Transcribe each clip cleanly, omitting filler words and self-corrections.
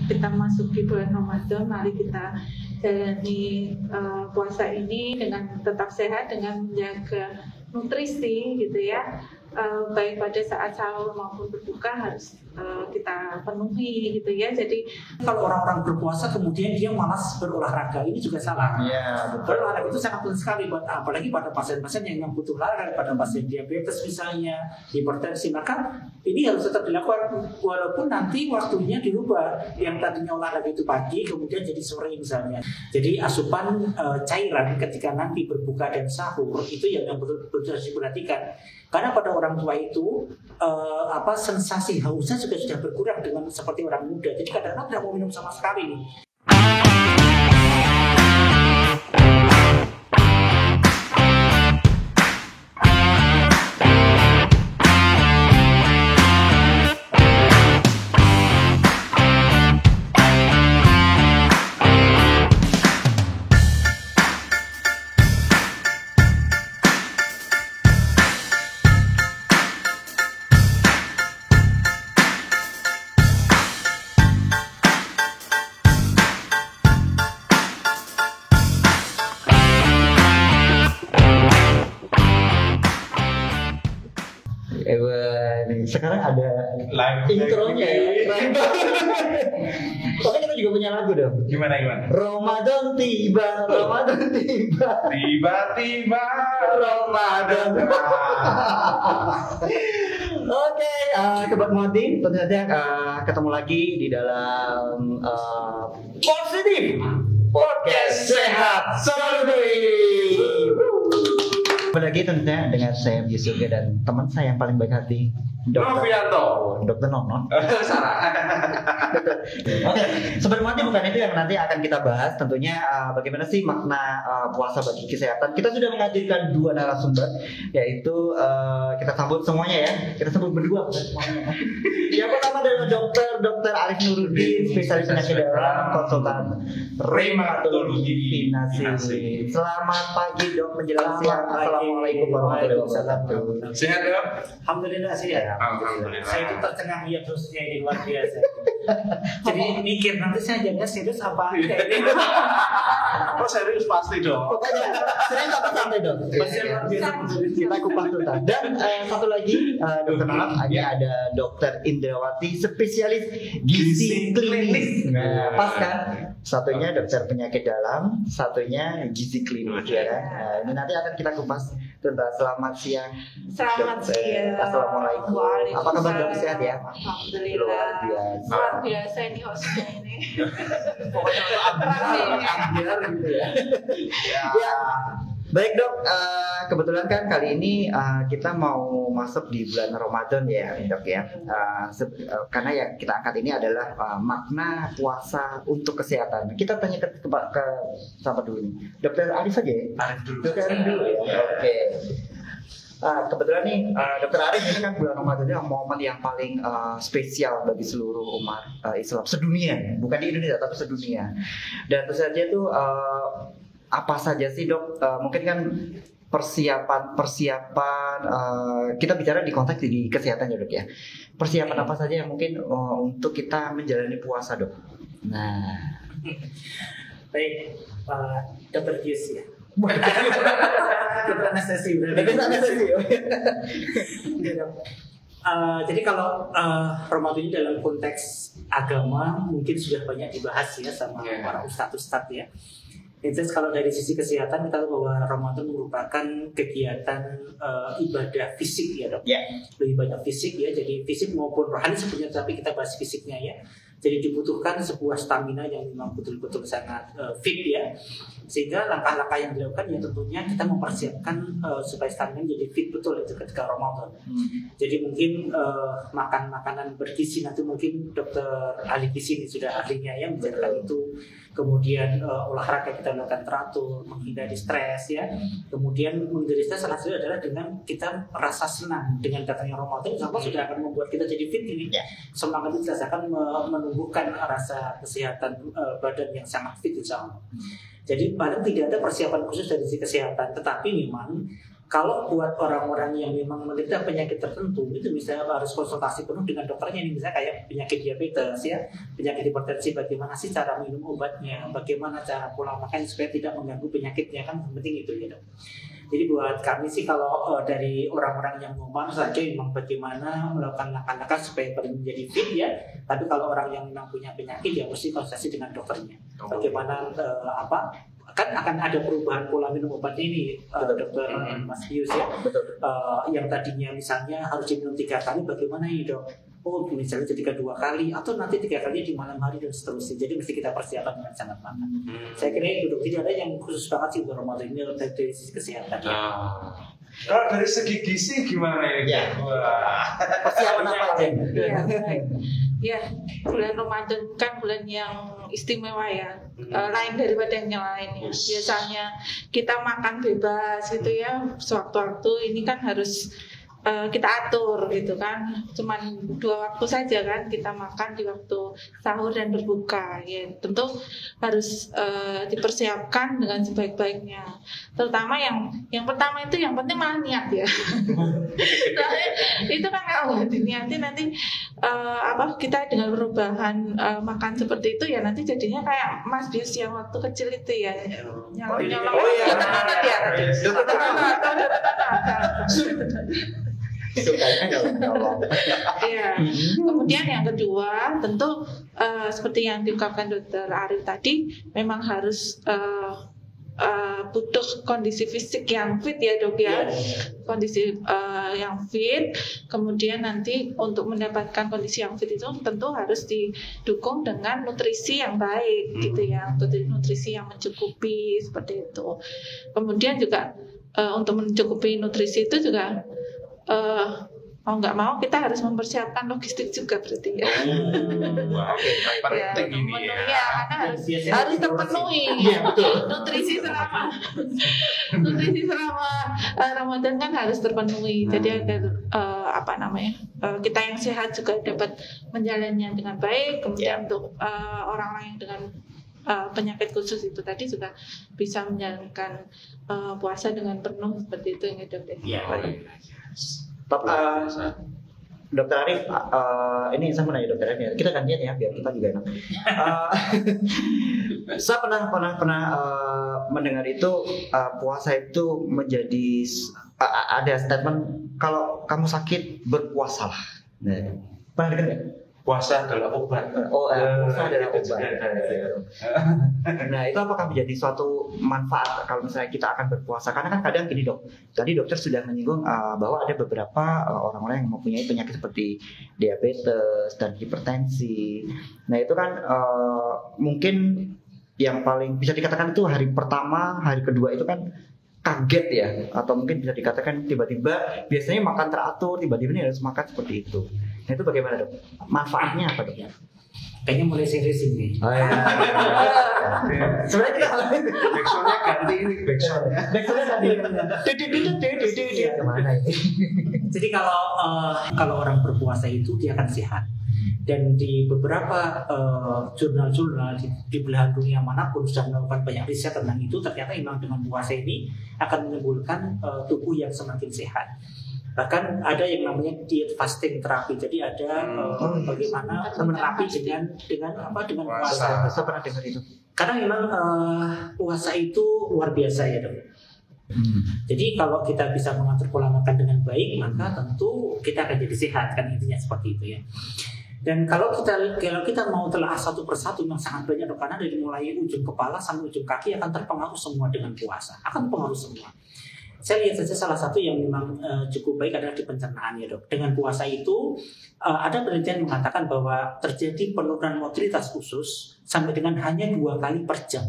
kita masuki bulan Ramadan, mari kita jalani puasa ini dengan tetap sehat, dengan menjaga nutrisi gitu ya. Baik pada saat sahur maupun berbuka harus kita penuhi gitu ya. Jadi kalau orang-orang berpuasa kemudian dia malas berolahraga, ini juga salah. Iya, betul. Berolahraga itu sangat penting sekali, apalagi pada pasien-pasien yang butuh olahraga, pada pasien diabetes misalnya, hipertensi, maka ini harus tetap dilakukan walaupun nanti waktunya dirubah. Yang tadinya olahraga itu pagi kemudian jadi sore misalnya. Jadi asupan cairan ketika nanti berbuka dan sahur itu yang betul-betul harus diperhatikan. Karena pada orang tua itu sensasi hausnya juga sudah berkurang dengan seperti orang muda. Jadi kadang-kadang tidak mau minum sama sekali nih. Sekarang ada intronya ya. Pokoknya kita juga punya lagu dong. Gimana? Ramadan tiba. Tiba-tiba Ramadan. Oke, Sobat Muhati, tentu saja ketemu lagi di dalam Positif Podcast Sehat Selalu. Lagi tentunya dengan saya Yusuf dan teman saya yang paling baik hati, Dokter Nonon. Sarah. Oke, sebenarnya bukan itu yang nanti akan kita bahas. Tentunya bagaimana sih makna puasa bagi kesehatan. Kita sudah menghadirkan dua narasumber, yaitu kita sambut semuanya ya. Kita sambut berdua semuanya. Yang pertama adalah Dokter Arif Nuruddin, spesialis penyakit dalam, konsultan reumatologi Vinasi. Selamat pagi Dok, menjelang siang. Assalamualaikum warahmatullahi wabarakatuh. Sehat ya? Alhamdulillah sehat. Alhamdulillah. Saya itu tercengang lihat terusnya ini luar biasa. Jadi mikir nanti saya jadinya serius apa enggak ini. Oh serius pasti dong. Pokoknya sering tapi santai dong. Kita kupas tuntas. Dan satu lagi Dokter Nonon, ada Dokter Indrawati, spesialis gizi klinis. Nah, pas kan? Satunya dokter penyakit dalam, satunya gizi klinis ya kan. Nah, ini nanti akan kita kupas tuntas. Selamat siang. selamat siang. Assalamualaikum. Apa kabar Dok, sehat ya? Alhamdulillah. Luar biasa. Luar biasa ini hostnya ini. Pokoknya ambiar gitu ya. Ya. Baik Dok, kebetulan kan kali ini kita mau masuk di bulan Ramadan ya Dok ya. Karena yang kita angkat ini adalah makna puasa untuk kesehatan. Kita tanya ke siapa dulu nih? Dokter Arif aja ya? Dokter Arif dulu ya. Oke. Kebetulan nih Dokter Arif ini kan bulan Ramadan ini momen yang paling spesial bagi seluruh umat Islam sedunia, bukan di Indonesia tapi sedunia. Dan tentu saja tuh apa saja sih Dok? Mungkin kan persiapan kita bicara di konteks di kesehatan ya Dok ya. Persiapan apa saja yang mungkin untuk kita menjalani puasa Dok? Nah, Baik, Dokter Yus ya. Dokter anestesi berarti. Jadi kalau Ramadan ini dalam konteks agama mungkin sudah banyak dibahas ya sama para ustadz ya. Jadi kalau dari sisi kesehatan kita tahu bahwa Ramadan merupakan kegiatan ibadah fisik ya Dok. Lebih banyak fisik ya, jadi fisik maupun rohani sebenarnya, tapi kita bahas fisiknya ya. Jadi dibutuhkan sebuah stamina yang memang betul-betul sangat fit ya. Sehingga langkah-langkah yang dilakukan ya tentunya kita mempersiapkan supaya stamina jadi fit betul itu ketika Ramadan. Jadi mungkin makan makanan bergizi, nanti mungkin Dokter ahli gizi ini sudah ahlinya ya menjelaskan itu. Kemudian olahraga kita lakukan teratur, menghindari stres ya. Kemudian menghindari stres salah satu adalah dengan kita merasa senang dengan datangnya Ramadan, insya Allah sudah akan membuat kita jadi fit ini. Semangat itu akan menumbuhkan rasa kesehatan badan yang sangat fit insya Allah. Jadi paling tidak ada persiapan khusus dari sisi kesehatan, tetapi memang Kalau buat orang-orang yang memang menderita penyakit tertentu, itu misalnya harus konsultasi penuh dengan dokternya. Ini misalnya kayak penyakit diabetes ya, penyakit hipertensi, bagaimana sih cara minum obatnya, bagaimana cara pola makan supaya tidak mengganggu penyakitnya, kan penting itu ya dok. Jadi buat kami sih kalau dari orang-orang yang mau saja memang bagaimana melakukan langkah-langkah supaya menjadi fit ya. Tapi kalau orang yang memang punya penyakit ya mesti konsultasi dengan dokternya. Bagaimana kan akan ada perubahan pola minum obatnya ini dokter Mas Pius ya. Yang tadinya misalnya harus diminum 3 kali, bagaimana ini dok? Oh misalnya jadi 2 kali atau nanti 3 kali di malam hari dan seterusnya. Jadi mesti kita persiapkan dengan sangat matang. Saya kira itu dok, tidak ada yang khusus banget sih untuk Ramadan ini dari sisi kesehatan. Kalau dari segi gizi gimana ini? Ya. Persiapan apa aja? Ya, bulan Ramadan kan bulan yang istimewa ya, lain daripada yang lain ya. Biasanya kita makan bebas gitu ya, sewaktu-waktu ini kan harus kita atur gitu kan, cuman 2 waktu saja kan kita makan di waktu sahur dan berbuka ya, tentu harus dipersiapkan dengan sebaik-baiknya, terutama yang pertama itu yang penting malah niat ya. Itu kan kalau diniati nanti kita dengan perubahan makan seperti itu ya nanti jadinya kayak Mas Bius yang waktu kecil itu ya, nyolong-nyolong kita banget ya. Iya. Kemudian yang kedua tentu seperti yang diungkapkan Dokter Arif tadi, memang harus butuh kondisi fisik yang fit ya dok ya, kondisi yang fit. Kemudian nanti untuk mendapatkan kondisi yang fit itu tentu harus didukung dengan nutrisi yang baik gitu ya, nutrisi yang mencukupi seperti itu. Kemudian juga untuk mencukupi nutrisi itu juga mau nggak mau kita harus mempersiapkan logistik juga berarti ya. Penting ini ya. Karena harus terpenuhi nutrisi selama Ramadan kan harus terpenuhi. Jadi agar kita yang sehat juga dapat menjalannya dengan baik. Kemudian untuk orang-orang yang dengan penyakit khusus itu tadi juga bisa menjalankan puasa dengan penuh seperti itu ya dok. Dokter Arif, ini saya mau nanya Dokter Arif ya. Kita gantian ya biar kita juga enak. Saya pernah mendengar itu puasa itu menjadi ada statement kalau kamu sakit berpuasalah. Nah, pernah dengar nggak? Puasa adalah obat. Puasa adalah obat. Nah, itu apakah menjadi suatu manfaat kalau misalnya kita akan berpuasa? Karena kan kadang gini dok, tadi dokter sudah menyinggung bahwa ada beberapa orang-orang yang mempunyai penyakit seperti diabetes dan hipertensi. Nah, itu kan mungkin yang paling bisa dikatakan itu hari pertama, hari kedua itu kan kaget ya, atau mungkin bisa dikatakan tiba-tiba biasanya makan teratur, tiba-tiba ini harus makan seperti itu. Nah, itu bagaimana dok? Manfaatnya apa dok? Kayaknya mulai serius ini. Sebenarnya kita backsoundnya ganti ini backsoundnya. Kemana ini? Jadi kalau orang berpuasa itu dia akan sehat. Dan di beberapa jurnal-jurnal di belahan dunia manapun sudah melakukan banyak riset tentang itu, ternyata memang dengan puasa ini akan menimbulkan tubuh yang semakin sehat. Bahkan ada yang namanya diet fasting terapi. Jadi ada bagaimana menerapi dengan puasa. Saya pernah dengar itu. Karena memang puasa itu luar biasa ya dok. Jadi kalau kita bisa mengatur pola makan dengan baik, maka tentu kita akan jadi sehat, kan intinya seperti itu ya. Dan kalau kita mau telah satu persatu yang sangat banyak dok, karena dari mulai ujung kepala sampai ujung kaki akan terpengaruh semua dengan puasa, akan pengaruh semua. Saya lihat saja salah satu yang memang cukup baik adalah di pencernaan ya dok. Dengan puasa itu ada penelitian mengatakan bahwa terjadi penurunan motoritas usus sampai dengan hanya 2 kali per jam.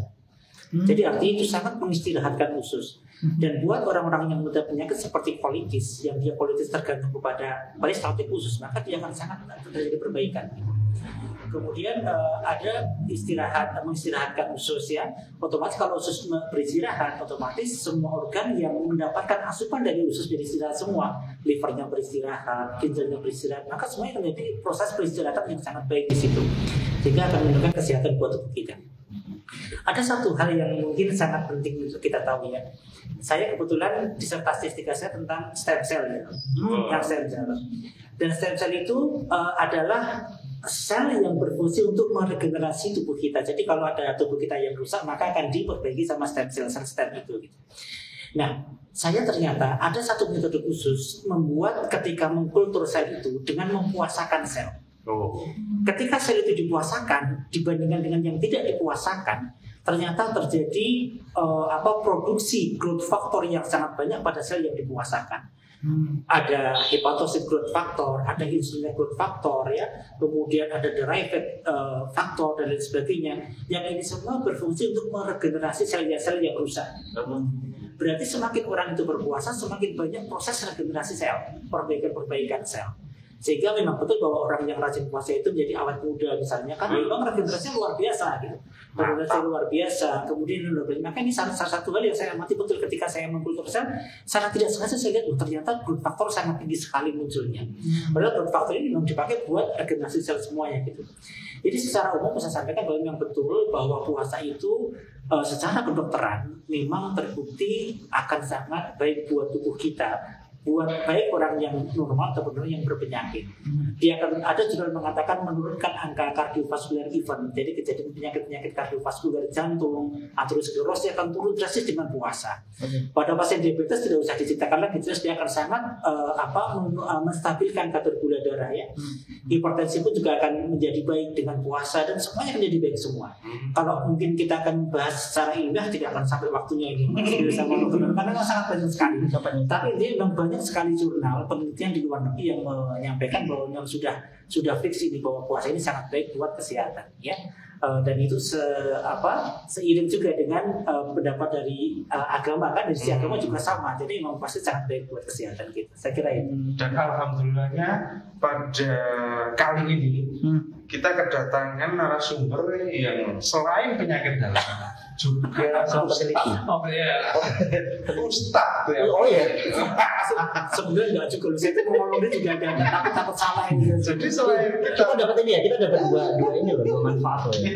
Jadi artinya itu sangat mengistirahatkan usus. Dan buat orang-orang yang menderita penyakit seperti kolitis, yang dia kolitis tergantung kepada peristaltik usus, maka dia akan sangat terjadi perbaikan. Kemudian ada mengistirahatkan usus ya. Otomatis kalau usus beristirahat, otomatis semua organ yang mendapatkan asupan dari usus beristirahat semua. Livernya beristirahat, ginjalnya beristirahat, maka semuanya terjadi proses peristirahatan yang sangat baik di situ. Sehingga akan menunjukkan kesehatan buat tubuh kita. Ada satu hal yang mungkin sangat penting untuk kita tahu ya. Saya kebetulan disertasi S3 saya tentang stem cell ya. Yang stem cell. Dan stem cell itu adalah sel yang berfungsi untuk meregenerasi tubuh kita. Jadi kalau ada tubuh kita yang rusak, maka akan diperbaiki sama stem cell, stem itu. Gitu. Nah, saya ternyata ada satu metode khusus membuat ketika mengkultur sel itu dengan mempuasakan sel. Ketika sel itu dipuasakan dibandingkan dengan yang tidak dipuasakan, ternyata terjadi produksi growth factor yang sangat banyak pada sel yang dipuasakan. Ada hepatocyte growth factor, ada insulin growth factor ya, kemudian ada derived factor dan lain sebagainya. Yang ini semua berfungsi untuk meregenerasi sel-sel yang rusak. Berarti semakin orang itu berpuasa, semakin banyak proses regenerasi sel, perbaikan sel. Sehingga memang betul bahwa orang yang rajin puasa itu menjadi awet muda misalnya, karena memang regenerasinya luar biasa gitu. Regenerasi luar biasa. Kemudian maka ini salah satu hal yang saya amati betul ketika saya mengkultur sel, secara tidak sengaja saya lihat ternyata growth factor sangat tinggi sekali munculnya. Padahal growth factor ini memang dipakai buat regenerasi sel semuanya gitu. Jadi secara umum saya sampaikan bahwa memang betul bahwa puasa itu secara kedokteran memang terbukti akan sangat baik buat tubuh kita, buat baik orang yang normal ataupun orang yang berpenyakit. Dia akan ada jurnal mengatakan menurunkan angka kardiovaskular event. Jadi kejadian penyakit-penyakit kardiovaskular jantung, aterosklerosis akan turun drastis dengan puasa. Pada pasien diabetes tidak usah diceritakan lagi, jelas dia akan sangat menstabilkan kadar gula darah ya. Hipertensi pun juga akan menjadi baik dengan puasa dan semuanya akan jadi baik semua. Kalau mungkin kita akan bahas secara ilmiah tidak akan sampai waktunya ini sama dokter karena sangat banyak sekali. Tapi dia memang banyak sekali jurnal penelitian di luar negeri yang menyampaikan bahwa yang sudah fix ini bahwa puasa ini sangat baik buat kesehatan ya. Dan itu seiring juga dengan pendapat dari agama kan, dari sisi agama juga sama. Jadi memang pasti sangat baik buat kesehatan kita. Saya kira itu. Dan alhamdulillahnya pada kali ini kita kedatangan narasumber yang selain penyakit dalam juga peneliti. Ustaz ya. Oh ya. Sebenarnya nggak cukup. Saya itu ngomongnya juga ada takut salah ini. Jadi selain Kita dapat ini ya, kita dapat dua ini loh, dua manfaat loh.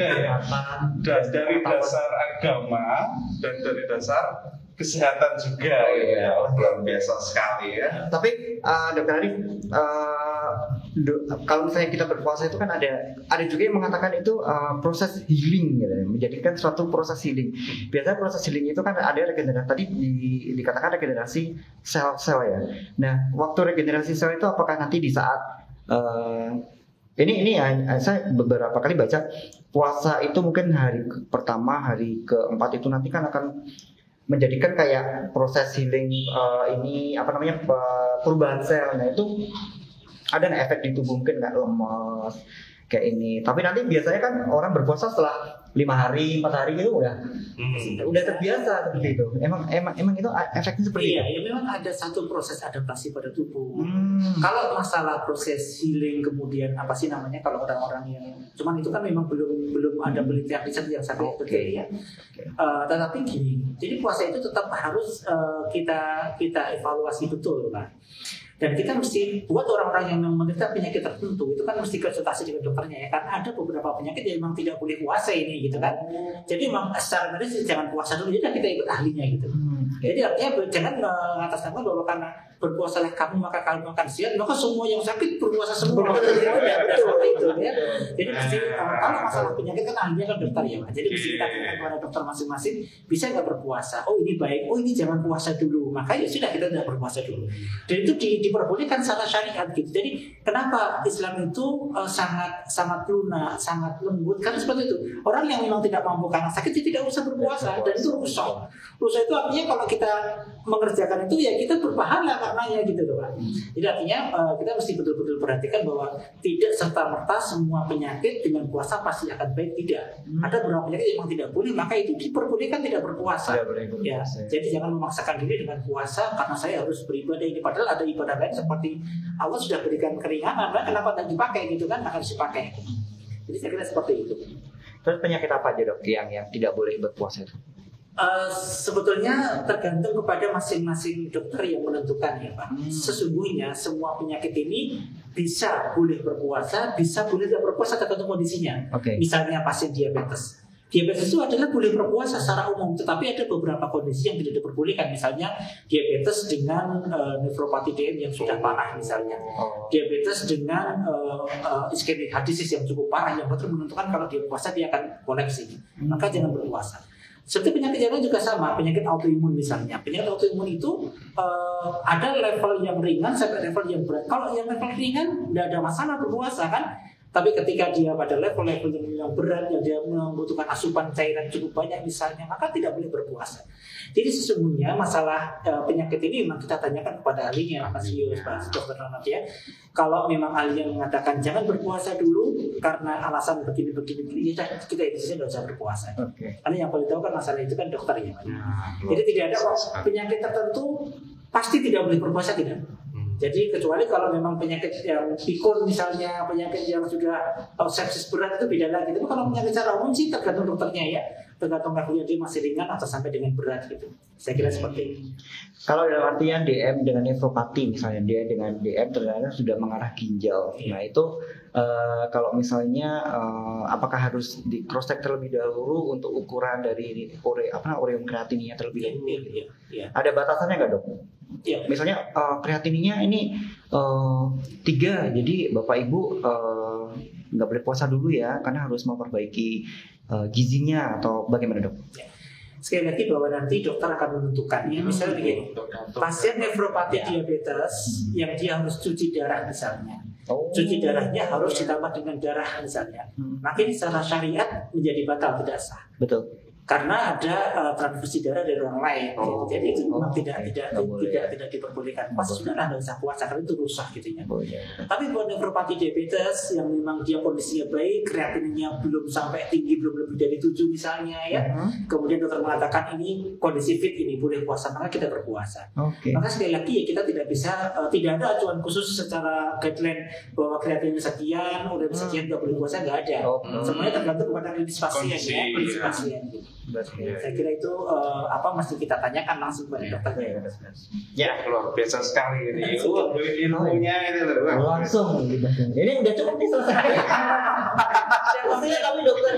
dan dari dasar agama dan dari dasar kesehatan juga ya, luar biasa sekali ya. Tapi Dokter Arif, kalau misalnya kita berpuasa itu kan ada juga yang mengatakan itu proses healing gitu, menjadikan suatu proses healing. Biasanya proses healing itu kan ada regenerasi, tadi dikatakan regenerasi sel-sel ya. Nah, waktu regenerasi sel itu apakah nanti di saat ini ya, saya beberapa kali baca puasa itu mungkin hari pertama, hari keempat itu nanti kan akan menjadikan kayak proses healing perubahan sel. Nah itu ada efek di tubuh mungkin nggak lemas kayak ini. Tapi nanti biasanya kan orang berpuasa setelah 5 hari, 4 hari itu udah terbiasa seperti itu. Emang itu efeknya seperti itu. Itu. Iya, memang ada satu proses adaptasi pada tubuh. Kalau masalah proses healing kemudian kalau orang-orang yang cuman itu kan memang belum ada penelitian riset yang sampai betul ya. Tetapi gini, jadi puasa itu tetap harus kita evaluasi betul kan. Dan kita mesti buat orang-orang yang menderita penyakit tertentu itu kan mesti konsultasi dengan dokternya ya, karena ada beberapa penyakit yang memang tidak boleh puasa ini gitu kan. Jadi memang secara medis jangan puasa dulu, jadi kita ikut ahlinya gitu. Jadi artinya jangan mengatasnamakan bahwa karena berpuasalah kamu maka kamu akan sehat, maka semua yang sakit berpuasa semua. Seperti itu ya. Jadi mesti kalau masalah penyakit kan ahlinya kan dokter ya, Pak. Jadi mesti kita tanya kepada dokter masing-masing, bisa nggak berpuasa? Oh ini baik, oh ini jangan puasa dulu. Maka ya sudah kita tidak berpuasa dulu. Dan itu diperbolehkan secara syariat gitu. Jadi kenapa Islam itu sangat lunak, sangat lembut? Karena seperti itu. Orang yang memang tidak mampu karena sakit dia tidak usah berpuasa dan itu rusak. Rusak itu artinya kalau kita mengerjakan itu ya kita berpahala karenanya gitu loh Pak. Jadi artinya kita mesti betul-betul perhatikan bahwa tidak serta-merta semua penyakit dengan puasa pasti akan baik, tidak. Ada beberapa penyakit yang memang tidak boleh, maka itu diperbolehkan tidak berpuasa. Ya, jadi jangan memaksakan diri dengan puasa karena saya harus beribadah ini, padahal ada ibadah lain seperti Allah sudah berikan keringanan, kenapa tidak dipakai gitu kan, harus dipakai. Jadi saya kira seperti itu. Terus penyakit apa aja dok yang tidak boleh berpuasa itu? Sebetulnya tergantung kepada masing-masing dokter yang menentukan ya Pak. Sesungguhnya semua penyakit ini bisa boleh berpuasa, bisa boleh tidak berpuasa tergantung kondisinya. Misalnya pasien diabetes. Diabetes itu adalah boleh berpuasa secara umum, tetapi ada beberapa kondisi yang tidak diperbolehkan. Misalnya diabetes dengan nefropati DM yang sudah parah misalnya. Diabetes dengan ischemic heart disease yang cukup parah yang betul menentukan kalau dia puasa dia akan kolapsi. Maka jangan berpuasa. Seperti penyakit yang lain juga sama, penyakit autoimun misalnya. Penyakit autoimun itu ada level yang ringan sampai level yang berat. Kalau yang level ringan tidak ada masalah berpuasa kan. Tapi ketika dia pada level-level yang berat, yang dia membutuhkan asupan cairan cukup banyak misalnya, maka tidak boleh berpuasa. Jadi sesungguhnya masalah penyakit ini memang kita tanyakan kepada ahlinya, Mas Yus, Pak Dr. Ronald ya. Kalau memang ahli yang mengatakan jangan berpuasa dulu karena alasan begini-begini, ya kita itu tidak usah berpuasa. Karena yang paling tahu kan masalah itu kan dokter ya. Jadi tidak ada penyakit tertentu pasti tidak boleh berpuasa, tidak. Jadi kecuali kalau memang penyakit yang pikun misalnya, penyakit yang sudah sepsis berat itu beda lagi. Tapi kalau penyakit secara umum sih tergantung dokternya ya, tergantung levelnya dia masih ringan atau sampai dengan berat gitu. Saya kira seperti ini. Kalau dalam artian DM dengan nefropati misalnya, dia dengan DM ternyata sudah mengarah ginjal. Nah itu kalau misalnya apakah harus di cross check terlebih dahulu untuk ukuran dari ureum kreatinnya terlebih dahulu? Iya. Ada batasannya nggak dok? Ya. Misalnya kreatininya ini 3, jadi bapak ibu nggak boleh puasa dulu ya, karena harus memperbaiki gizinya atau bagaimana dok? Ya. Sekali lagi bahwa nanti dokter akan menentukan ya. Misalnya begini, pasien nefropati diabetes yang dia harus cuci darah misalnya, cuci darahnya harus ditambah dengan darah misalnya, maka ini secara syariat menjadi batal, tidak sah. Betul. Karena ada transfusi darah dari orang lain, gitu. Jadi itu memang tidak diperbolehkan. Pas sudah nggak usah puasa karena itu rusak gitu ya. Tapi buat nefropati diabetes yang memang dia kondisinya baik, kreatinnya belum sampai tinggi, belum lebih dari 7 misalnya ya, kemudian dokter mengatakan ini kondisi fit, ini boleh puasa, maka kita berpuasa. Maka sekali lagi ya kita tidak bisa, tidak ada acuan khusus secara guideline bahwa kreatinnya sekian, udah sekian nggak boleh puasa, nggak ada. Semuanya tergantung kepada kondisi pasien ya, kondisi pasien. Gitu. Saya kira itu mesti kita tanyakan langsung kepada dokter. Ya, luar biasa sekali ini. Ilmunya itu loh. Langsung dibahas. Ini udah cukup nih selesai. Maksudnya kami dokter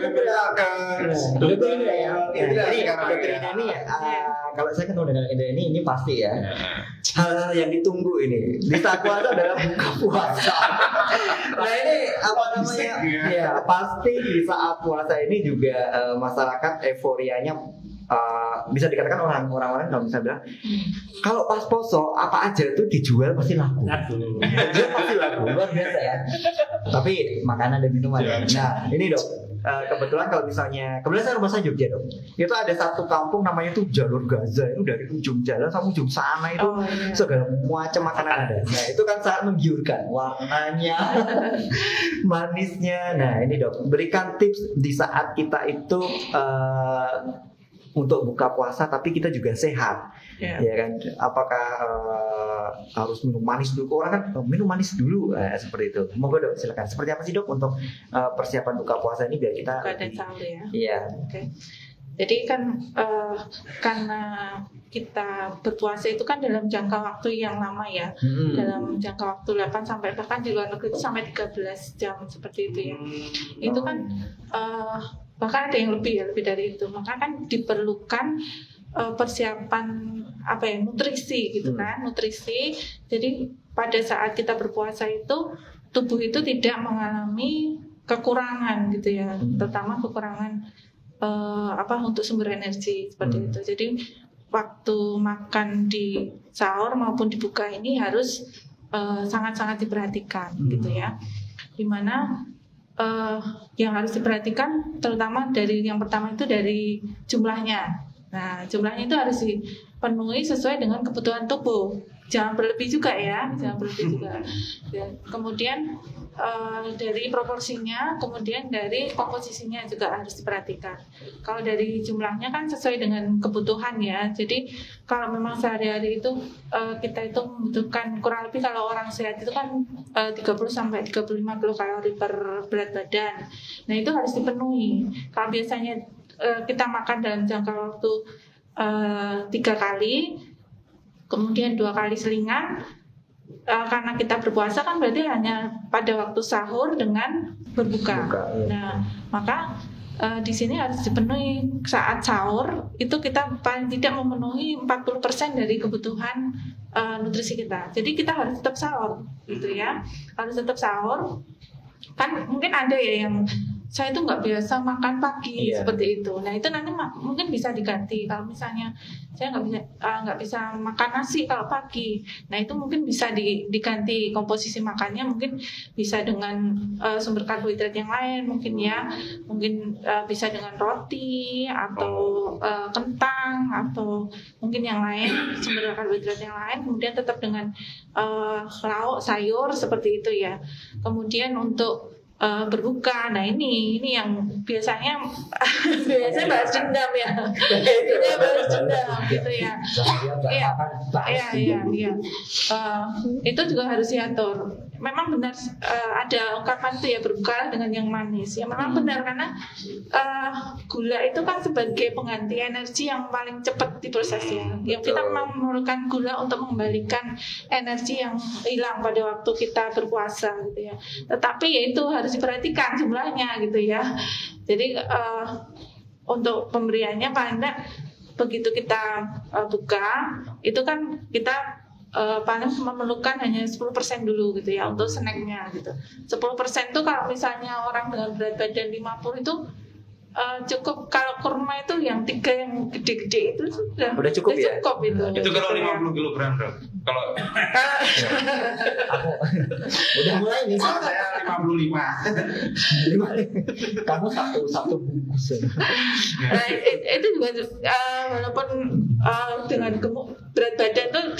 dokter ini ya. Jadi dokter ini ya. Kalau saya ketemu dengan ini pasti ya. Hal-hal yang ditunggu ini. Di saat puasa adalah buka puasa. Nah ini apa namanya? Ya pasti di saat puasa ini juga masyarakat euforianya bisa dikatakan orang-orang kalau bisa bilang kalau pas poso apa aja itu dijual pasti laku. Dijual pasti laku, luar biasa ya. Tapi makanan dan minuman. Nah ini dok, kebetulan kalau misalnya kebetulan saya rumah saya Jogja dok, itu ada satu kampung namanya tuh Jalur Gaza, itu dari ujung jalan sampai ujung sana itu segala macam makanan ada. Nah itu kan sangat menggiurkan, warnanya, manisnya. Nah ini dok, berikan tips di saat kita itu untuk buka puasa tapi kita juga sehat, ya kan? Apakah harus minum manis dulu? Orang kan minum manis dulu, seperti itu. Monggo dok, silakan. Seperti apa sih dok untuk persiapan buka puasa ini biar kita? Buka dan sahur ya. Iya. Oke. Jadi kan karena kita berpuasa itu kan dalam jangka waktu yang lama ya, dalam jangka waktu 8 sampai bahkan di luar negeri itu sampai 13 jam seperti itu ya. Itu kan bahkan ada yang lebih dari itu. Maka kan diperlukan persiapan nutrisi gitu kan, nutrisi. Jadi pada saat kita berpuasa itu tubuh itu tidak mengalami kekurangan gitu ya, terutama kekurangan untuk sumber energi seperti itu. Jadi waktu makan di sahur maupun di buka ini harus sangat-sangat diperhatikan gitu ya. Dimana yang harus diperhatikan terutama dari yang pertama itu dari jumlahnya. Nah jumlahnya itu harus dipenuhi sesuai dengan kebutuhan tubuh. Jangan berlebih juga ya, jangan berlebih juga. Dan kemudian dari proporsinya, kemudian dari komposisinya juga harus diperhatikan. Kalau dari jumlahnya kan sesuai dengan kebutuhan ya. Jadi kalau memang sehari-hari itu kita itu membutuhkan kurang lebih kalau orang sehat itu kan 30 sampai 35 kilokalori per berat badan. Nah itu harus dipenuhi. Kalau biasanya kita makan dalam jangka waktu 3 kali, kemudian 2 kali selingan. Karena kita berpuasa kan berarti hanya pada waktu sahur dengan berbuka. Nah, maka di sini harus dipenuhi saat sahur. Itu kita paling tidak memenuhi 40% dari kebutuhan nutrisi kita. Jadi kita harus tetap sahur, gitu ya. Harus tetap sahur. Kan mungkin ada ya yang saya itu nggak biasa makan pagi seperti itu. Nah itu nanti mungkin bisa diganti. Kalau misalnya saya nggak bisa makan nasi kalau pagi, nah itu mungkin bisa diganti komposisi makannya. Mungkin bisa dengan sumber karbohidrat yang lain, mungkin bisa dengan roti atau kentang atau mungkin yang lain, sumber karbohidrat yang lain. Kemudian tetap dengan lauk sayur seperti itu ya. Kemudian untuk berbuka, nah ini yang biasanya bahas dendam ya, biasanya bahas dendam gitu ya. Iya. Itu juga harus diatur. Memang benar ada ungkapan itu ya, berbuka dengan yang manis. Ya memang benar, karena gula itu kan sebagai pengganti energi yang paling cepat diprosesnya. Yang kita memerlukan gula untuk mengembalikan energi yang hilang pada waktu kita berpuasa gitu ya. Tetapi ya itu harus diperhatikan jumlahnya gitu ya. Jadi untuk pemberiannya paling tidak begitu kita buka itu kan kita paling memerlukan hanya 10% dulu gitu ya untuk snacknya gitu. 10% tuh kalau misalnya orang dengan berat badan 50 itu cukup. Kalau kurma itu yang 3 yang gede-gede itu sudah cukup ya? Cukup itu. Itu kalau 50 kg bro. Kalau Aku udah mulai nih. kalau saya 55. Kamu satu bungkus. Nah, itu juga walaupun dengan gemuk berat badan tuh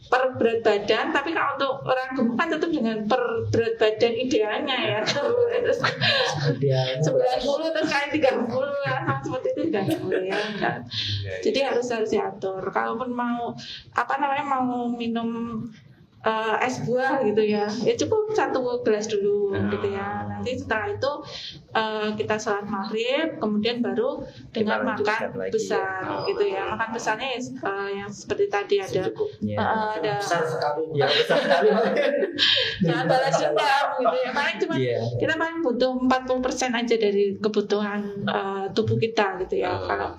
per berat badan, tapi kalau untuk orang gemuk kan tetap dengan per berat badan idealnya ya. Terus 90 terus kali 30 sama seperti itu juga nggak boleh ya. Jadi harus diatur. Kalaupun mau mau minum es buah gitu ya cukup 1 gelas dulu gitu ya. Nanti setelah itu kita sholat maghrib, kemudian baru dengan makan besar gitu ya. Makan besarnya yang seperti tadi ada besar sekali. Besar sekali. jangan balas dendam gitu ya. Paling cuma kita paling butuh 40% aja dari kebutuhan tubuh kita gitu ya. Kalau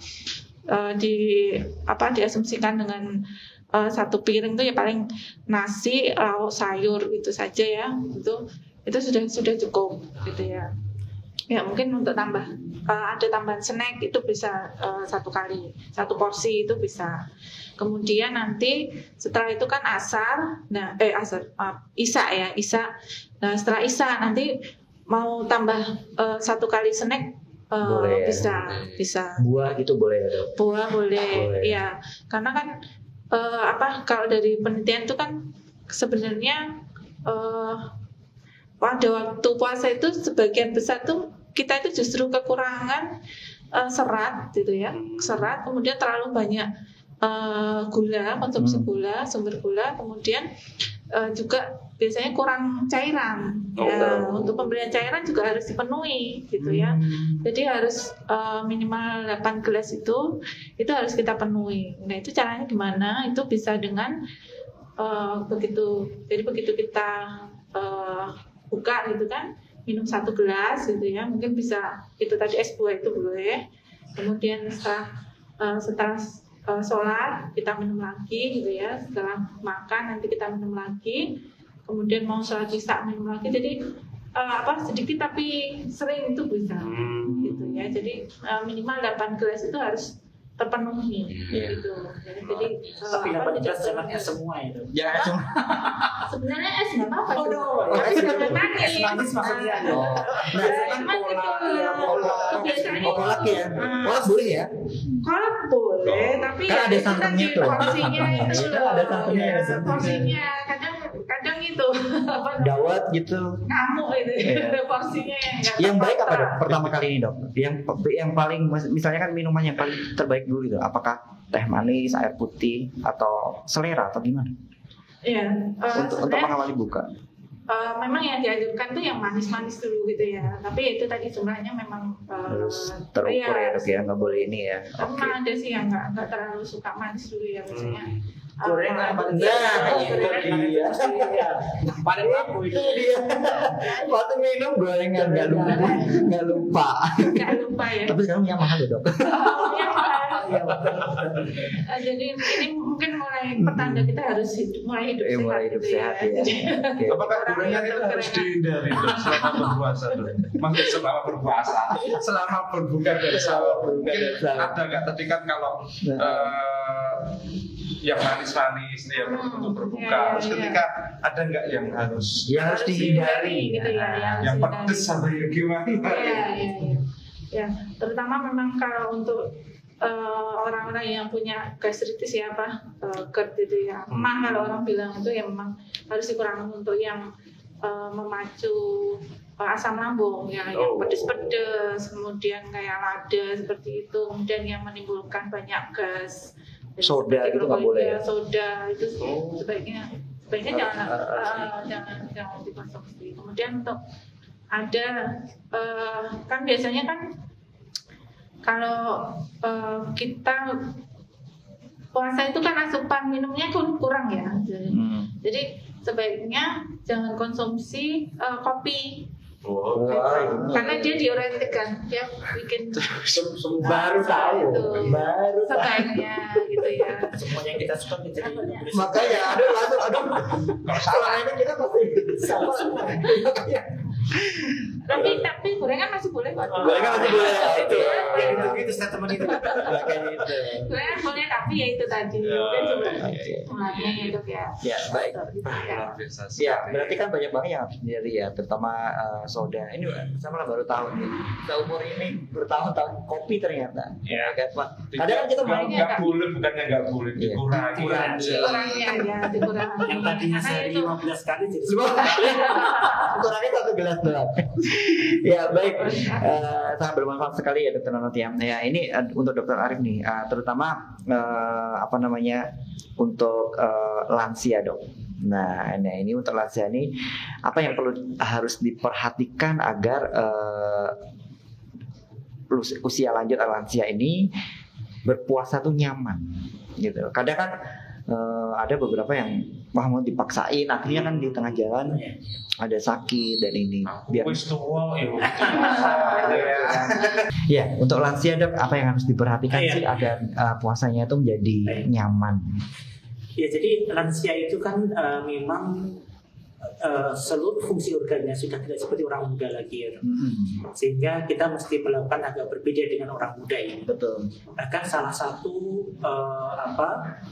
diasumsikan dengan 1 piring itu ya paling nasi, lauk, sayur gitu saja ya. Itu sudah cukup gitu ya. Ya mungkin untuk ada tambahan snack itu bisa 1 kali, 1 porsi itu bisa. Kemudian nanti setelah itu kan Isya. Nah setelah Isya nanti mau tambah 1 kali snack boleh, bisa. Buah gitu boleh ya dok? Buah boleh. Ya karena kan kalau dari penelitian itu kan sebenarnya pada waktu puasa itu sebagian besar tuh kita itu justru kekurangan serat gitu ya, serat, kemudian terlalu banyak konsumsi gula, sumber gula, kemudian juga biasanya kurang cairan. Untuk pemberian cairan juga harus dipenuhi gitu ya. Jadi harus minimal 8 gelas itu harus kita penuhi. Nah itu caranya gimana? Itu bisa dengan begitu kita buka gitu kan, minum 1 gelas gitu ya. Mungkin bisa itu tadi es buah itu boleh. Kemudian setelah sholat kita minum lagi gitu ya. Setelah makan nanti kita minum lagi. Kemudian mau sholat isya minum lagi. Jadi sedikit tapi sering itu bisa gitu ya. Jadi minimal 8 gelas itu harus terpenuhi gitu. Jadi tapi 8 gelas jangan semua itu. Jangan semua. Sebenarnya es nggak apa-apa. Es manis maksudnya. Kolak ya? Kolak boleh ya? Kolak boleh, tapi kan ada santannya tuh. Porsinya itu ada santannya ya. Porsinya kadang itu dawet gitu. Ngamuk itu porsinya yang baik apa dok? Pertama kali ini dok, yang paling misalnya kan minuman yang paling terbaik dulu gitu. Apakah teh manis, air putih, atau selera atau gimana? Iya. Untuk mengawali buka. memang yang dianjurkan tuh yang manis-manis dulu gitu ya. Tapi itu tadi jumlahnya memang Harus terukur ya dok ya, nggak boleh ini ya. Memang ada sih yang nggak terlalu suka manis dulu ya biasanya. Gorengan paling gorengan. paling laku itu dia. Waktu minum gorengan nggak lupa. Nggak lupa ya. Tapi sekarang yang mahal ya dok. Jadi ini mungkin mulai pertanda kita harus mulai hidup sehat. Mulai hidup gitu sehat ya. Oke. Apakah gorengan itu harus dihindari dok selama berpuasa dok? Maksudnya selama berpuasa, selama berbuka dan sahur. Mungkin ada nggak tadi kan kalau yang manis-manis yang untuk berbuka, terus ketika ada nggak yang harus dihindari gitu ya, yang pedes sampai gimana? Ya, terutama memang kalau untuk orang-orang yang punya gastritis ya GERD itu ya, memang kalau orang bilang itu ya memang harus dikurangi untuk yang memacu asam lambung ya, yang pedes-pedes, kemudian kayak lada seperti itu, kemudian yang menimbulkan banyak gas. Soda itu nggak boleh ya? Soda itu sebaiknya jangan dikonsumsi. Kemudian untuk ada kan biasanya kan kalau kita puasa itu kan asupan minumnya kurang ya, jadi sebaiknya jangan konsumsi kopi. Karena dia diuretik kan, dia bikin baru tahu, baru sebaiknya gitu ya. Semuanya yang kita suka menjadi makanya aduh salah ini kita pasti sama. Tapi gorengan masih boleh kok. Gorengan masih boleh itu statement itu kayak gitu. Gorengan boleh tapi ya itu tadi jumlahnya ya dok ya. Ya baik. Luar biasa. Ya berarti kan banyak banget yang harus dihindari ya, terutama soda. Ini sama lah baru tahu nih. Kita umur ini bertahun-tahun kopi ternyata. Ya. Kadang kan kita main nggak boleh, bukannya nggak boleh, dikurangi aja. Dikurangi. Yang tadinya sehari 15 kali jadi kurangnya 1 gelas doang. Ya baik, sangat bermanfaat sekali ya dokter Nonot ya. Ya ini untuk dokter Arif nih, terutama untuk lansia dok. Nah ini untuk lansia ini apa yang harus diperhatikan agar usia lanjut lansia ini berpuasa tuh nyaman gitu. Kadang kan ada beberapa yang mau dipaksain, akhirnya kan di tengah jalan ada sakit dan ini biar ya untuk lansia dok, apa yang harus diperhatikan sih agar puasanya itu menjadi nyaman? Ya jadi lansia itu kan memang seluruh fungsi organnya sudah tidak seperti orang muda lagi ya. Sehingga kita mesti melakukan agak berbeda dengan orang muda ini. Betul. Bahkan salah satu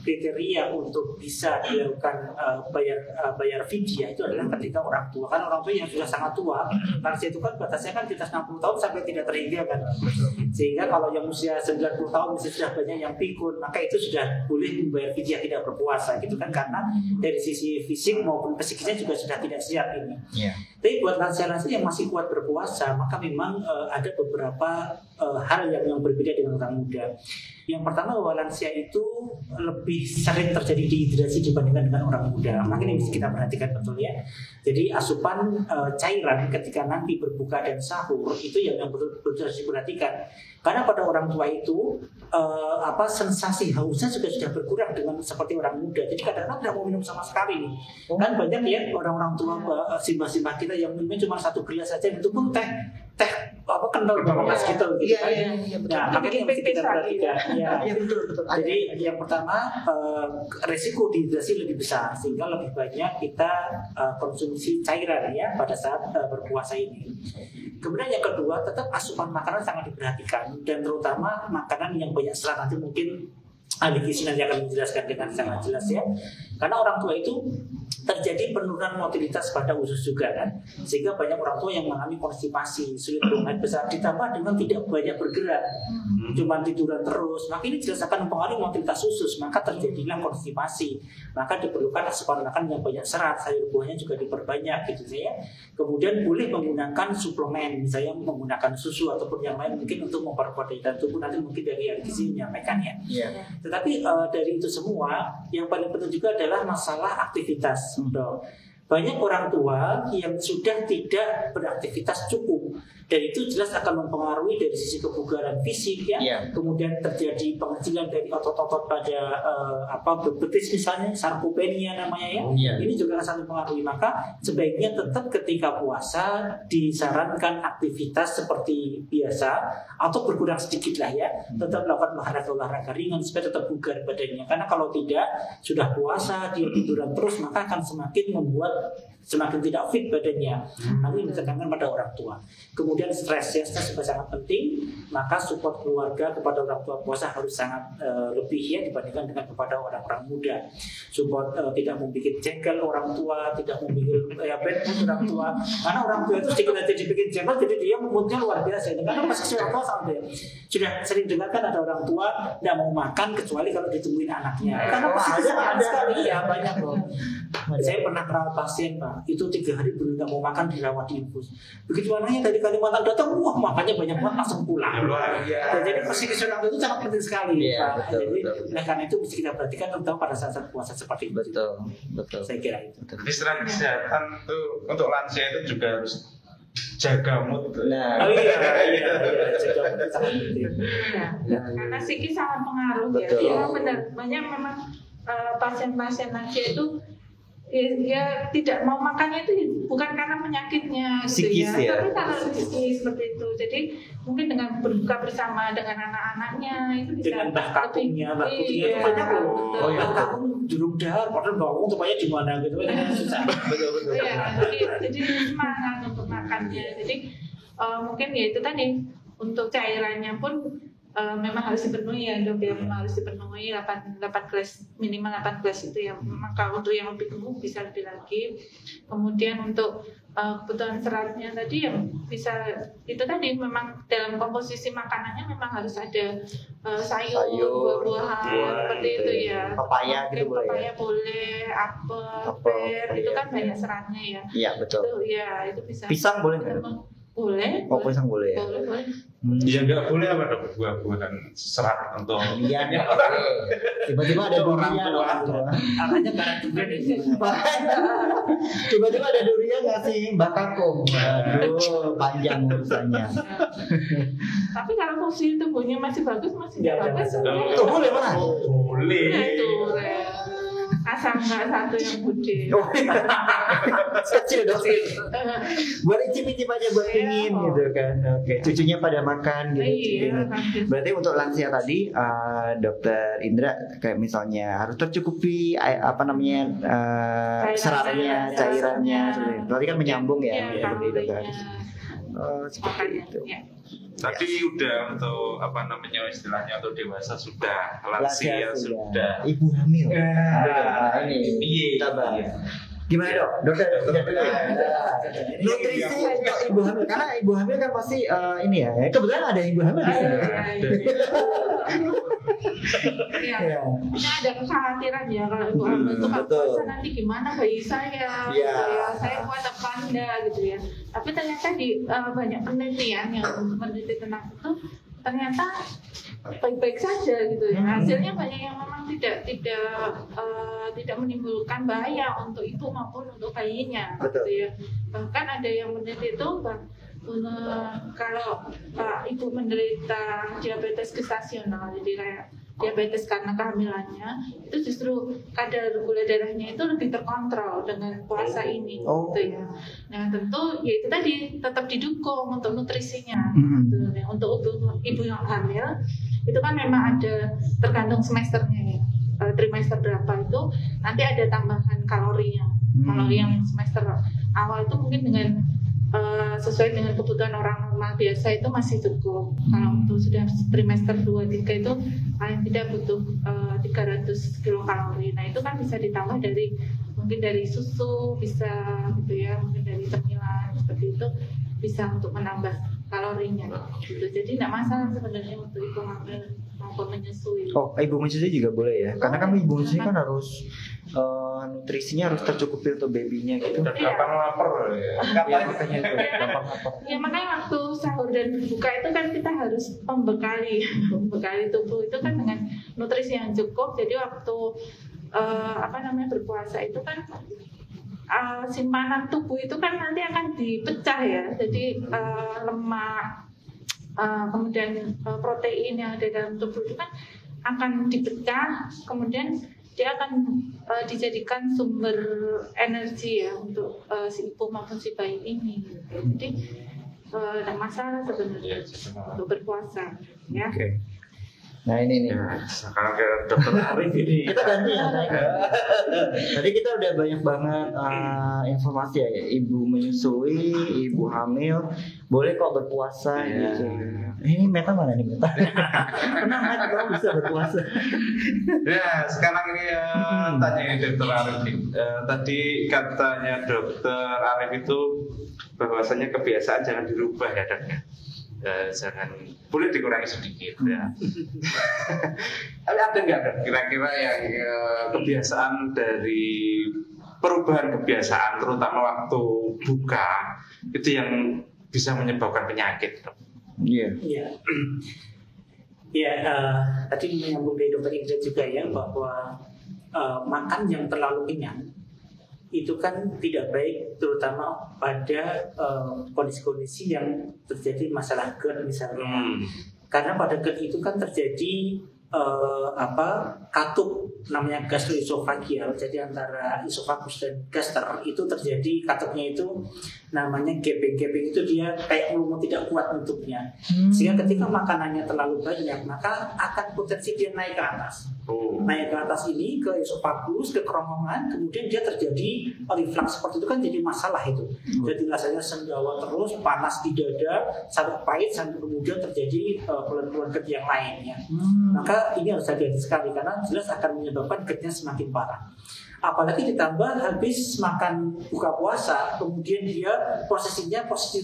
kriteria untuk bisa dilakukan bayar fidyah itu adalah ketika orang tua. Kan orang tua yang sudah sangat tua, lansia itu kan batasnya kan di atas 60 tahun sampai tidak terhingga kan. Sehingga kalau yang usia 90 tahun masih sudah banyak yang pikun, maka itu sudah boleh membayar fidyah tidak berpuasa gitu kan, karena dari sisi fisik maupun psikisnya juga sudah tidak siap ini. Tapi buat lansia-lansia yang masih kuat berpuasa, maka memang ada beberapa hal yang berbeda dengan orang muda. Yang pertama bahwa lansia itu lebih sering terjadi dehidrasi dibandingkan dengan orang muda. Makanya ini bisa kita perhatikan betul ya. Jadi asupan cairan ketika nanti berbuka dan sahur itu yang betul-betul harus diperhatikan. Karena pada orang tua itu sensasi hausnya juga sudah berkurang dengan seperti orang muda. Jadi kadang-kadang tidak mau minum sama sekali nih. Kan banyak ya orang-orang tua simbah-simbah kita yang minumnya cuma 1 gelas saja, itu pun teh kental banget gitu kan. Nah, makanya yang kita perhatikan. Ya, betul. Jadi yang pertama resiko dehidrasi lebih besar, sehingga lebih banyak kita konsumsi cairan ya pada saat berpuasa ini. Kemudian yang kedua, tetap asupan makanan sangat diperhatikan, dan terutama makanan yang banyak serat. Nanti mungkin ahli gizi nanti akan menjelaskan dengan sangat jelas ya. Karena orang tua itu terjadi penurunan mobilitas pada usus juga kan, sehingga banyak orang tua yang mengalami konstipasi, sulit buang air besar, ditambah dengan tidak banyak bergerak, cuma tiduran terus. Maka ini jelas akan mempengaruhi mobilitas usus, maka terjadilah konstipasi. Maka diperlukan asupan makan yang banyak serat, sayur buahnya juga diperbanyak gitu ya. Kemudian boleh menggunakan suplemen, misalnya menggunakan susu ataupun yang lain mungkin untuk memperkuat daya tahan tubuh. Nanti mungkin dari ahli gizi menyampaikannya. Tetapi dari itu semua, yang paling penting juga adalah masalah aktivitas. banyak orang tua yang sudah tidak beraktivitas cukup, dan itu jelas akan mempengaruhi dari sisi kebugaran fisik ya. Kemudian terjadi pengecilan dari otot-otot pada betis misalnya, sarkopenia namanya ya. Ini juga akan sangat mempengaruhi. Maka sebaiknya tetap ketika puasa disarankan aktivitas seperti biasa atau berkurang sedikit lah ya. Tetap melakukan olahraga ringan supaya tetap bugar badannya. Karena kalau tidak, sudah puasa dia tiduran terus, maka akan semakin membuat semakin tidak fit badannya. Nanti ditekankan pada orang tua. Kemudian stres juga sangat penting. Maka support keluarga kepada orang tua puasa harus sangat lebih ya dibandingkan dengan kepada orang-orang muda. Support tidak membuat jengkel orang tua, tidak membuat bad mood orang tua. Karena orang tua itu sedikit aja dibikin jengkel, jadi dia moodnya luar biasa. Karena pas orang tua sampai sudah sering dengar kan ada orang tua tidak mau makan kecuali kalau ditungguin anaknya. Karena pasti ada sekali ya, banyak loh. Saya pernah merawat pasien Pak, itu 3 hari belum nggak mau makan, dirawat di infus. Begitu anaknya dari Kalimantan datang, wah makannya banyak banget, langsung pulang. Jadi psikologi orang itu sangat penting sekali Pak. Jadi karena itu mesti kita perhatikan terutama pada saat puasa seperti itu. Betul. Saya kira itu. Di selain kesehatan itu untuk lansia itu juga harus jaga mood. Jaga mood sangat penting. Karena psikis sangat pengaruh ya. Ya benar, banyak memang pasien-pasien lansia itu ya tidak mau makannya itu bukan karena penyakitnya gitu psikis, ya, tapi karena psikis seperti itu. Jadi mungkin dengan berbuka bersama dengan anak-anaknya itu bisa dengan mbah kakungnya itu banyak loh. Mbah kakung jurung dahar, padahal bawang supaya di mana gitu kan susah. Betul. Jadi semangat untuk makannya. Jadi mungkin ya itu tadi untuk cairannya pun memang harus dipenuhi ya Dok ya, memang harus dipenuhi 8 gelas, minimal 8 gelas itu ya. Maka untuk yang lebih gemuk bisa lebih lagi. Kemudian untuk kebutuhan seratnya tadi yang bisa itu tadi memang dalam komposisi makanannya memang harus ada sayur, buah-buahan seperti itu ya. Papaya gitu boleh. Papaya boleh, apel, itu kan banyak seratnya ya. Iya betul. Itu bisa. Pisang boleh nggak? Boleh. Pisang boleh ya. Boleh. Ya nggak boleh apa Dok, buah-buahan serat untuk Iya. Tiba-tiba ada durian. Arahnya ke arah durian ini. Tiba-tiba ada durian ngasih Mbak Kakung. Aduh, panjang urusannya. Tapi kalau fungsi tubuhnya masih bagus, masih Ya, bagus. Tuh boleh mana? boleh. Itu asal nggak satu yang gede. Kecil dong. Buat icip-icip aja buat pingin gitu kan. Oke, cucunya pada makan gitu. Berarti untuk lansia tadi Dokter Indra kayak misalnya harus tercukupi seratnya, cairannya. Berarti kan menyambung ya. Seperti itu kan. Seperti itu. Tadi udah untuk istilahnya untuk dewasa sudah, lansia sudah. Ibu hamil. Ini kita bahas. Gimana Dok? Dokter, nutrisi untuk ibu hamil, karena ibu hamil kan pasti ini ya. Kebetulan ada ibu hamil di sini. Iya. Ini ada kekhawatiran ya kalau ibu hamil itu kalau puasa nanti gimana bayi saya, saya kuat apa enggak gitu ya. Tapi ternyata di banyak penelitian yang meneliti tentang itu ternyata baik-baik saja gitu ya. Hasilnya banyak yang memang tidak menimbulkan bahaya untuk ibu maupun untuk bayinya gitu ya. Bahkan ada yang meneliti itu kalau ibu menderita diabetes gestasional, jadi kayak diabetes karena kehamilannya, itu justru kadar gula darahnya itu lebih terkontrol dengan puasa ini gitu ya. Nah tentu ya itu tadi tetap didukung untuk nutrisinya gitu ya. Untuk ibu yang hamil itu kan memang ada tergantung semesternya ya, trimester berapa itu nanti ada tambahan kalorinya. Kalori yang semester awal itu mungkin dengan sesuai dengan kebutuhan orang normal biasa itu masih cukup. Kalau untuk sudah trimester 2-3 itu paling tidak butuh 300 kilokalori. Nah itu kan bisa ditambah mungkin dari susu, bisa gitu ya, mungkin dari cemilan seperti itu bisa untuk menambah kalorinya gitu. Jadi tidak masalah sebenarnya untuk ibu hamil maupun menyusui. Ibu menyusui juga boleh ya, karena kan ibu menyusui kan harus nutrisinya harus tercukupi untuk babynya gitu. Gampang lapar ya. Ya makanya waktu sahur dan berbuka itu kan kita harus membekali tubuh itu kan dengan nutrisi yang cukup. Jadi waktu berpuasa itu kan simpanan tubuh itu kan nanti akan dipecah ya. Jadi lemak, kemudian protein yang ada dalam tubuh itu kan akan dipecah, kemudian dia akan dijadikan sumber energi ya untuk si ibu maupun si bayi ini. Jadi tidak masalah sebenarnya untuk berpuasa ya. Oke. Nah ini nih. Sekarang ke dokter Arif ini. Kita ganti ya. Tadi kita udah banyak banget informasi ya. Ibu menyusui, ibu hamil, boleh kok berpuasa gitu. Ini Meta mana nih Meta? Kenapa Meta kamu bisa berpuasa? Ya sekarang ini tanya dokter Arif nih. Tadi katanya dokter Arif itu bahwasanya kebiasaan jangan dirubah ya dok. Jangan boleh dikurangi sedikit ya. Ada nggak kira-kira yang kebiasaan dari perubahan kebiasaan terutama waktu buka itu yang bisa menyebabkan penyakit dok? Iya. Ya, tadi menyambung dari dokter Indra juga ya bahwa makan yang terlalu kenyang itu kan tidak baik, terutama pada kondisi-kondisi yang terjadi masalah GERD misalnya. Karena pada GERD itu kan terjadi katup namanya gastroesofageal. Jadi antara isofagus dan gaster itu terjadi katupnya itu namanya gaping itu dia kayak melumut tidak kuat bentuknya. Sehingga ketika makanannya terlalu banyak maka akan potensi dia naik ke atas. Naik ke atas ini ke isofagus, ke kerongkongan, kemudian dia terjadi reflux seperti itu kan jadi masalah itu. Jadi rasanya sendawa terus, panas di dada, sampai pahit, sampai kemudian terjadi keluhan-keluhan GERD yang lainnya. Maka ini harus hati-hati sekali karena jelas akan menyebabkan GERD-nya semakin parah. Apalagi ditambah habis makan buka puasa, kemudian dia posisi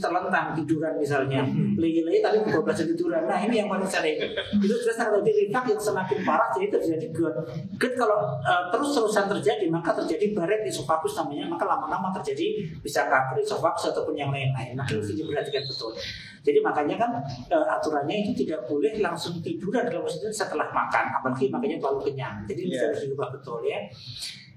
terlentang, tiduran misalnya, lagi-lagi tapi buka puasa tiduran. Nah ini yang paling sering. Itu jelas akan terjadi reflux yang semakin parah, jadi terjadi GERD. GERD kalau terus-terusan terjadi, maka terjadi baret isofagus namanya, maka lama-lama terjadi bisa kanker isofagus ataupun yang lain-lain. Nah itu diperhatikan betul. Jadi makanya kan aturannya itu tidak boleh langsung tiduran dalam posisi setelah makan, apalagi makanya terlalu kenyang. Jadi bisa dirubah betul ya.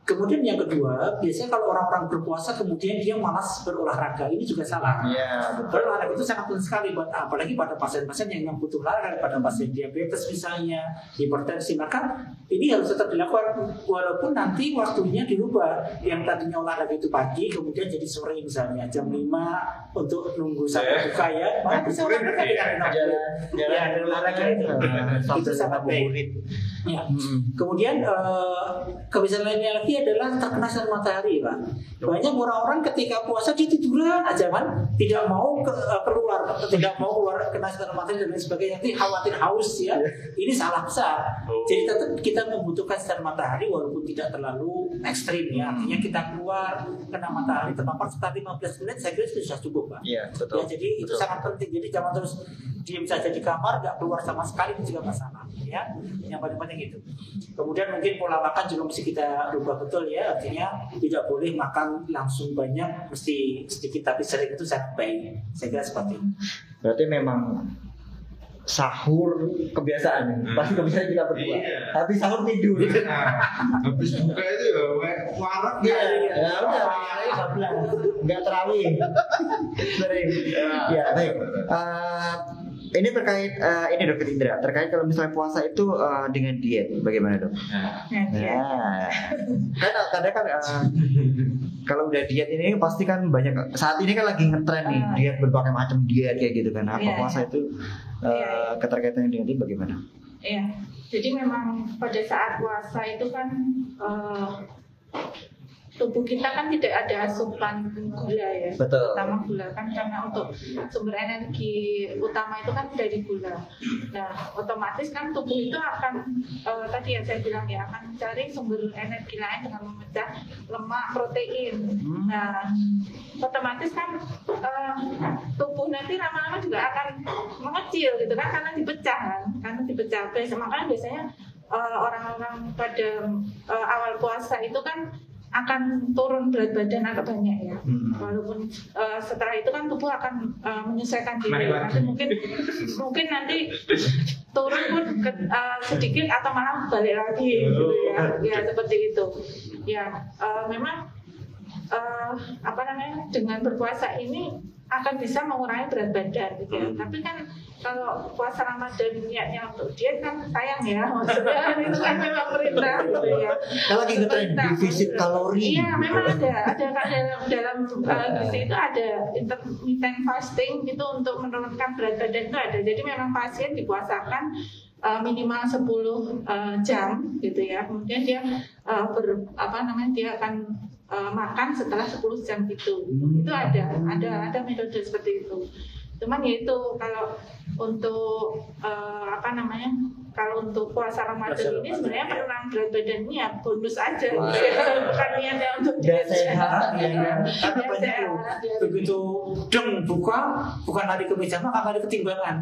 Kemudian yang kedua, biasanya kalau orang-orang berpuasa kemudian dia malas berolahraga, ini juga salah. Iya, betul. Berolahraga itu sangat penting sekali buat apalagi pada pasien-pasien yang butuh olahraga, pada pasien diabetes misalnya, hipertensi, maka ini harus tetap dilakukan walaupun nanti waktunya dirubah. Yang tadinya olahraga itu pagi, kemudian jadi sore misalnya jam 5 untuk nunggu sampai buka ya. Maka bisa olahraga dengan jalan olahraga itu. Itu sangat baik. Ya. Kemudian kebiasaan lainnya lagi adalah terkena sinar matahari, Pak. Banyak orang-orang ketika puasa dia tiduran aja kan, tidak mau keluar kena sinar matahari dan lain sebagainya, nanti khawatir haus ya. Ini salah besar. Jadi tetap kita membutuhkan sinar matahari walaupun tidak terlalu ekstrim ya. Artinya kita keluar kena matahari terpapar sekitar 15 menit, saya kira sudah cukup, Pak. Iya, betul. Ya, jadi itu sangat penting. Jadi jangan terus diam saja di kamar, nggak keluar sama sekali, itu juga masalah ya. Yang paling penting itu. Kemudian mungkin pola makan juga mesti kita rubah betul ya, artinya tidak boleh makan langsung banyak, mesti sedikit tapi sering, itu sangat baik. Saya kira seperti itu. Berarti memang sahur kebiasaan, pasti kebiasaan kita berdua. Iya. Habis sahur tidur. Habis buka itu ya warak ya udah nggak terawih. Sering. Ya baik. Ini terkait ini Dokter Indra, terkait kalau misalnya puasa itu dengan diet, bagaimana dok? Kadang kan kalau udah diet ini pasti kan banyak, saat ini kan lagi ngetren nih diet, berbagai macam diet kayak gitu kan. Apa puasa itu keterkaitannya dengan diet bagaimana? Iya, jadi memang pada saat puasa itu kan tubuh kita kan tidak ada asupan gula ya. Betul. Terutama gula kan, karena untuk sumber energi utama itu kan dari gula. Nah, otomatis kan tubuh itu akan tadi yang saya bilang ya, akan mencari sumber energi lain dengan memecah lemak, protein. Nah, otomatis kan tubuh nanti lama-lama juga akan mengecil gitu kan, karena dipecah. Makanya biasanya orang-orang pada awal puasa itu kan akan turun berat badan agak banyak ya. Walaupun setelah itu kan tubuh akan menyesuaikan diri. Nanti mungkin nanti turun pun sedikit atau malah balik lagi gitu ya. Ya seperti itu. Ya memang dengan berpuasa ini akan bisa mengurangi berat badan gitu ya. Tapi kan kalau puasa Ramadan niatnya untuk diet kan sayang ya, maksudnya itu kan memang perintah gitu ya. Kalau lagi ngetren defisit kalori. Iya, memang ada dalam gizi itu ada intermittent fasting itu untuk menurunkan berat badan itu ada. Jadi memang pasien dipuasakan minimal 10 jam gitu ya. Kemudian dia dia akan makan setelah 10 jam itu ada metode seperti itu. Cuman ya itu kalau untuk kalau untuk puasa Ramadan ini sebenarnya penurunan berat badan ini ya bonus aja gitu ya. Bukan niatnya untuk Biar sehat ya kan. Karena banyak tuh begitu buka bukan hari ke meja makan, hari ketimbangan.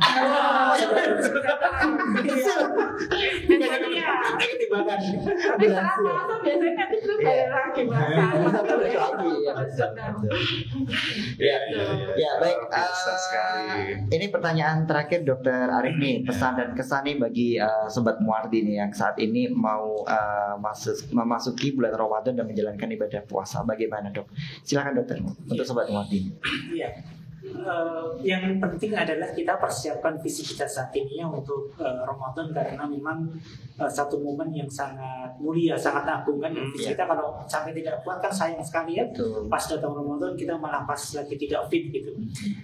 Iya. Ketimbangan. Tapi setelah puasa biasanya nanti terus balik lagi Ya baik. Biasa sekali. Ini pertanyaan terakhir Dokter Arif nih, pesan dan kesan nih bagi Sobat Muardi nih yang saat ini mau memasuki bulan Ramadan dan menjalankan ibadah puasa. Bagaimana dok? Silakan dokter untuk Sobat Muardi. Iya. Yang penting adalah kita persiapkan visi kita saat ini ya untuk Ramadan, karena memang satu momen yang sangat mulia, sangat agung kan. Visi kita kalau sampai tidak kuat kan sayang sekali ya. Pas datang Ramadan kita malah pas lagi tidak fit gitu.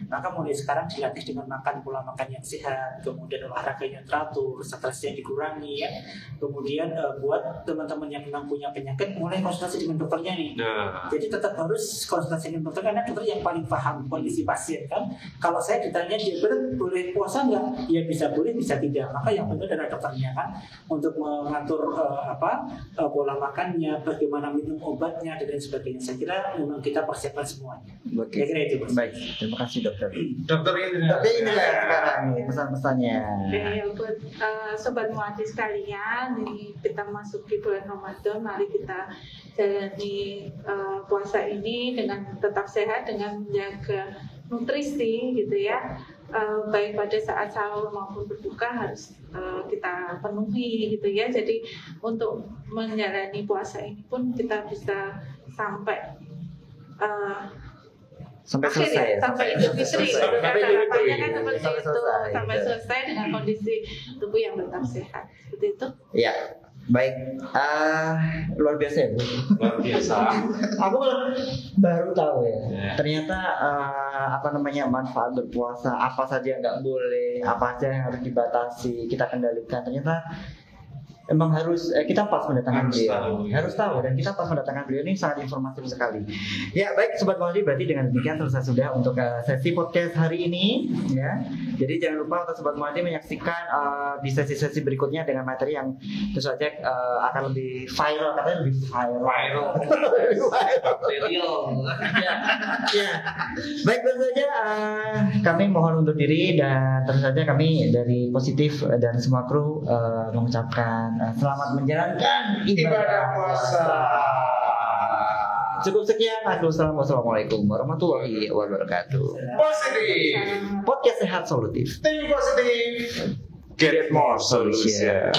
Maka mulai sekarang dilatih dengan makan pola makan yang sehat, kemudian olahraga yang teratur, stresnya dikurangi ya. Kemudian buat teman-teman yang memang punya penyakit mulai konsultasi dengan dokternya nih. Jadi tetap harus konsultasi dengan dokter karena dokter yang paling paham kondisi pasien kan. Kalau saya ditanya dia boleh puasa nggak? Ya bisa boleh, bisa tidak. Maka yang benar adalah dokternya kan untuk mengatur pola makannya, bagaimana minum obatnya dan lain sebagainya. Saya kira memang kita persiapkan semuanya. Oke. Kira itu. Baik, terima kasih dokter. Dokter ini sekarang nih pesan-pesannya. Ya, buat Sobat Muardi sekalian, ini kita masuk di bulan Ramadan, mari kita jalani puasa ini dengan tetap sehat, dengan menjaga nutrisi gitu ya, baik pada saat sahur maupun berbuka harus kita penuhi gitu ya. Jadi untuk menjalani puasa ini pun kita bisa sampai selesai ya? Sampai Idul Fitri. Harapannya kan seperti itu, sampai gitu. selesai dengan kondisi tubuh yang tetap sehat. Seperti itu. Ya, baik. Luar biasa ya Bu. luar biasa. Aku baru tahu ya. Ternyata manfaat berpuasa, apa saja yang nggak boleh, apa saja yang harus dibatasi, kita kendalikan. Ternyata emang harus kita pas mendatangkan beliau, harus tahu, dan kita pas mendatangkan beliau ini sangat informatif sekali. Ya baik Sobat Muardi, berarti dengan demikian selesai sudah untuk sesi podcast hari ini ya. Jadi jangan lupa untuk Sobat Muardi menyaksikan di sesi-sesi berikutnya dengan materi yang tentu saja akan lebih viral, katanya lebih viral. Ya. Baik, tentu saja kami mohon undur diri, dan tentu saja kami dari Positif dan semua kru mengucapkan selamat menjalankan ibadah puasa. Cukup sekian. Wassalamualaikum warahmatullahi wabarakatuh. Positif. Podcast sehat solutif. Think positive. Get more solution.